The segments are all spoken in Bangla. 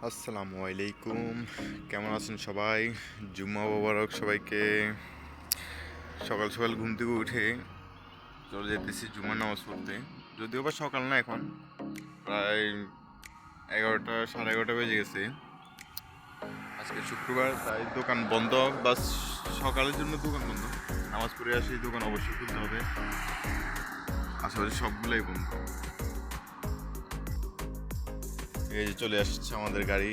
আসসালামু আলাইকুম, কেমন আছেন সবাই? জুম্মা মোবারক সবাইকে। সকাল সকাল ঘুম থেকে উঠে চলে যেতেছি জুম্মার নামাজ পড়তে। যদিও বা সকাল না, এখন প্রায় 11টা, সাড়ে 11টা বেজে গেছে। আজকে শুক্রবার, তাই দোকান বন্ধ। বাস সকালের জন্য দোকান বন্ধ। নামাজ পড়ে আসি, দোকান অবশ্যই খুলতে হবে। আশেপাশে সবগুলোই বন্ধ। এই যে চলে আসছে আমাদের গাড়ি।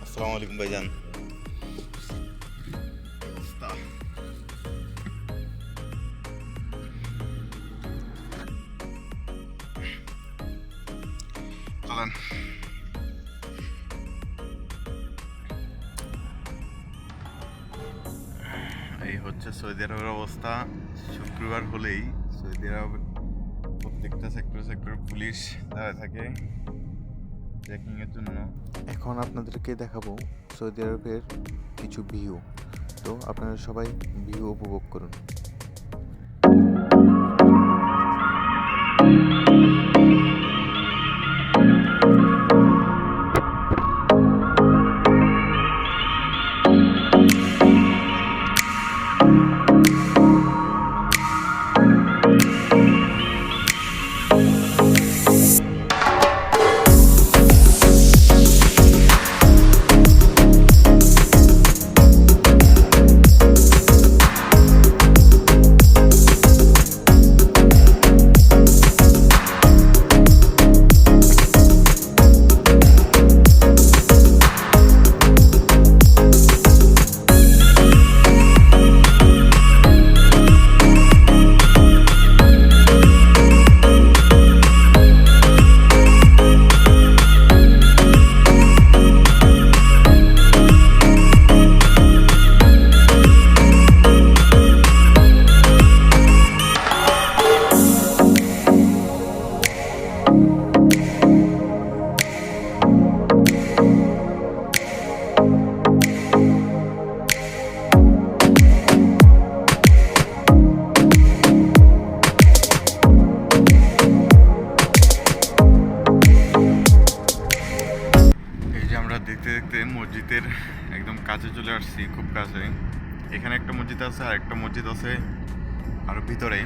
আসসালামু আলাইকুম ভাইজান। চলেন। এই হচ্ছে সৌদি আরবের অবস্থা। শুক্রবার হলেই সৌদি আরবের প্রত্যেকটা সেক্টর পুলিশ দাঁড়ায় থাকে চেকিং এর জন্য। এখন আপনাদেরকে দেখাবো সৌদি আরবের কিছু ভিউ। তো আপনারা সবাই ভিউ উপভোগ করুন। আমরা দেখতে দেখতে মসজিদের একদম কাছে চলে আসছি, খুব কাছে। এখানে একটা মসজিদ আছে, আর একটা মসজিদ আছে আরো ভিতরে।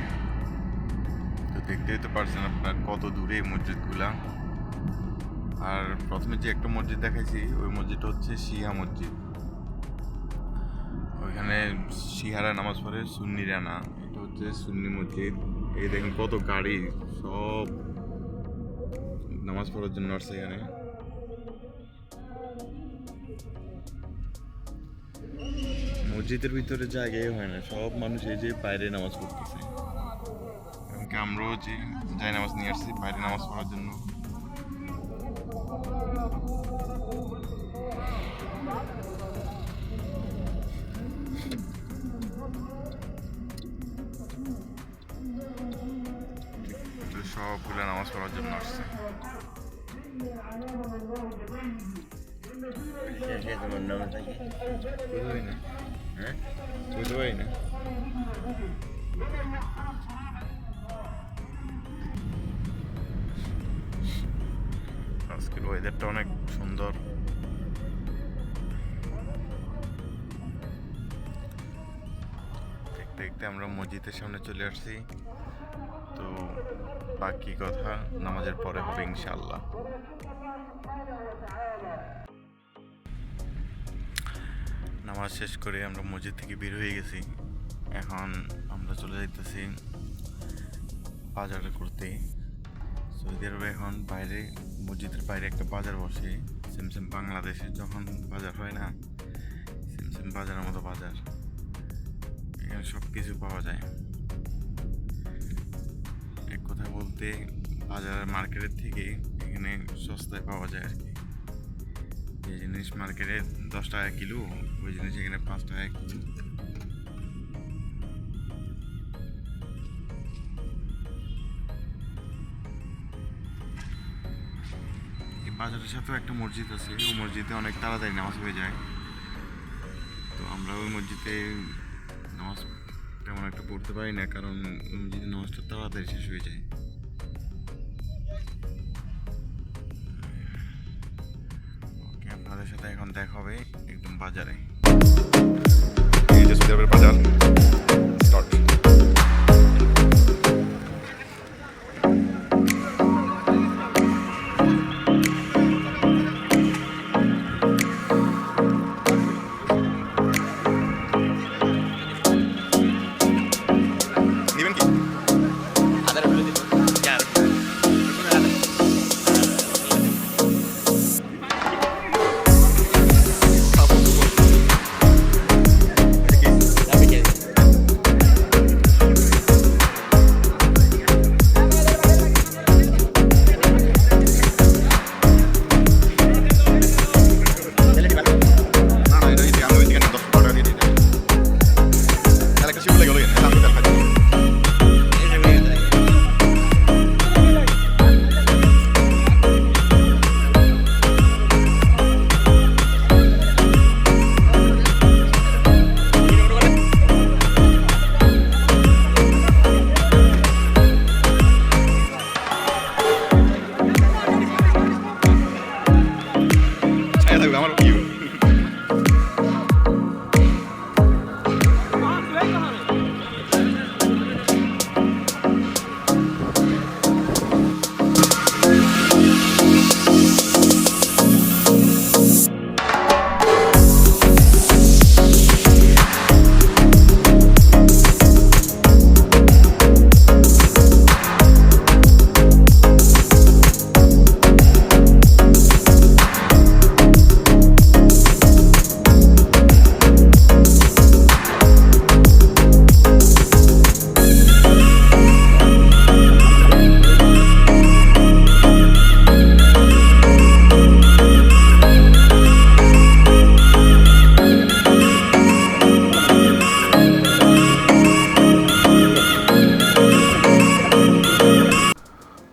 তো দেখতেই তো পারছেন আপনার কত দূরে এই মসজিদগুলা। আর প্রথমে যে একটা মসজিদ দেখাইছি, ওই মসজিদটা হচ্ছে শিয়া মসজিদ। ওইখানে শিহারা নামাজ পড়ে, সুন্নিরা না। এটা হচ্ছে সুন্নি মসজিদ। এই দেখেন কত গাড়ি, সব নামাজ পড়ার জন্য আসছে এখানে। মসজিদের ভিতরে জায়গাই হয় না, সব মানুষ এই যে বাইরে নামাজ পড়তেছে। এমনকি আমরাও যে যাই নামাজ নিয়ে আসছি বাইরে নামাজ পড়ার জন্য। সবগুলো নামাজ পড়ার জন্য আসছে। আজকের ওয়েদারটা অনেক সুন্দর। দেখতে দেখতে আমরা মসজিদের সামনে চলে আসছি। তো বাকি কথা নামাজের পরে হবে ইনশাআল্লাহ। নামাজ শেষ করে আমরা মসজিদ থেকে বের হয়ে গেছি। এখন আমরা চলে যাইতেছি বাজার করতে। সৌদি আরবে এখন বাইরে, মসজিদের বাইরে একটা বাজার বসে, সেম বাংলাদেশে যখন বাজার হয় না, সেম বাজারের মতো বাজার। এখানে সব কিছু পাওয়া যায়। এক কথা বলতে বাজারের মার্কেটের থেকে এখানে সস্তায় পাওয়া যায় আর কি। যে জিনিস মার্কেটে 10 টাকা কিলো, ওই জিনিস এখানে 5 টাকা কিলো। বাজারের সাথেও একটা মসজিদ আছে, ওই মসজিদে অনেক তাড়াতাড়ি নামাজ হয়ে যায়। তো আমরা আমরা ওই মসজিদে নামাজ তেমন একটা পড়তে পারি না, কারণ ওই মসজিদে নামাজটা তাড়াতাড়ি শেষ হয়ে যায়। ওকে, আপনাদের সাথে এখন দেখা হবে একদম বাজারে। এই যে সৌদি আরবের বাজার স্টার্ট। নেবেন কি?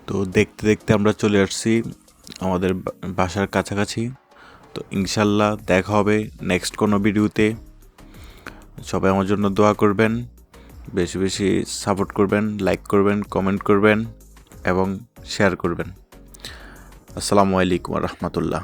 তো দেখতে দেখতে আমরা চলে আসছি আমাদের বাসার কাছাকাছি। তো ইনশাল্লাহ দেখা হবে নেক্সট কোনো ভিডিওতে। সবাই আমার জন্য দোয়া করবেন, বেশি বেশি সাপোর্ট করবেন, লাইক করবেন, কমেন্ট করবেন এবং শেয়ার করবেন। আসসালামু আলাইকুম ওয়া রাহমাতুল্লাহ।